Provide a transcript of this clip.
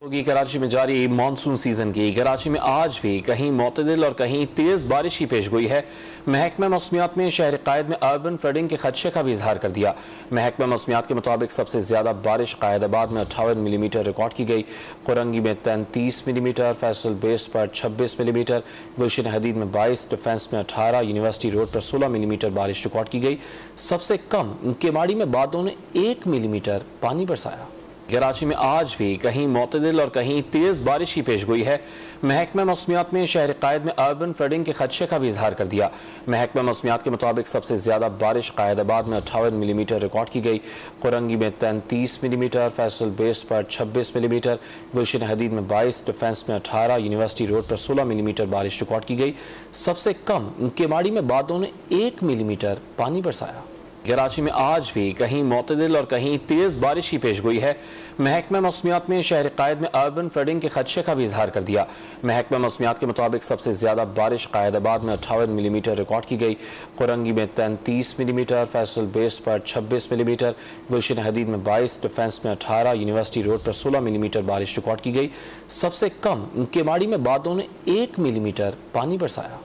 होगी कराची में जारी मानसून सीजन की। कराची में आज भी कहीं मोतदिल और कहीं तेज बारिश की पेशगोई है। महकमा मौसमियात में शहर कायद में अर्बन फ्लडिंग के खदशे का भी इजहार कर दिया। महकमा मौसमियात के मुताबिक सबसे ज्यादा बारिश कायदाबाद में 58 मिलीमीटर रिकॉर्ड की गई, कुरंगी में 33 मिलीमीटर, फैसल बेस पर 26 मिलीमीटर, गुलशन हदीद में 22, डिफेंस में 18, यूनिवर्सिटी रोड पर 16 मिलीमीटर बारिश रिकॉर्ड की गई। सबसे कम केमाड़ी में बादलों ने 1 मिलीमीटर पानी बरसाया। कराची में आज भी कहीं मोतदिल और कहीं तेज बारिश की पेशगोई है। महकमा मौसमियात में शहर कायद में अर्बन फ्लडिंग के खदशे का भी इजहार कर दिया। महकमा मौसमियात के मुताबिक सबसे ज्यादा बारिश कायदाबाद में 58 मिलीमीटर रिकॉर्ड की गई, कुरंगी में 33 मिलीमीटर, फैसल बेस पर 26 मिलीमीटर, गुलशन हदीद में 22, डिफेंस में 18, यूनिवर्सिटी रोड पर 16 मिलीमीटर बारिश रिकॉर्ड की गई। सबसे कम केमाड़ी में बादलों ने 1 मिलीमीटर पानी बरसाया। कराची में आज भी कहीं मोतदिल और कहीं तेज बारिश की पेशगोई है। महकमा मौसमियात में शहर कायद में अर्बन फ्लडिंग के खदशे का भी इजहार कर दिया। महकमा मौसमियात के मुताबिक सबसे ज्यादा बारिश कायदाबाद में 58 मिलीमीटर रिकॉर्ड की गई, कुरंगी में 33 मिलीमीटर, फैसल बेस पर 26 मिलीमीटर, गुलशन हदीद में 22, डिफेंस में 18, यूनिवर्सिटी रोड पर 16 मिलीमीटर बारिश रिकॉर्ड की गई। सबसे कम केमाड़ी में बादलों ने 1 मिलीमीटर पानी बरसाया।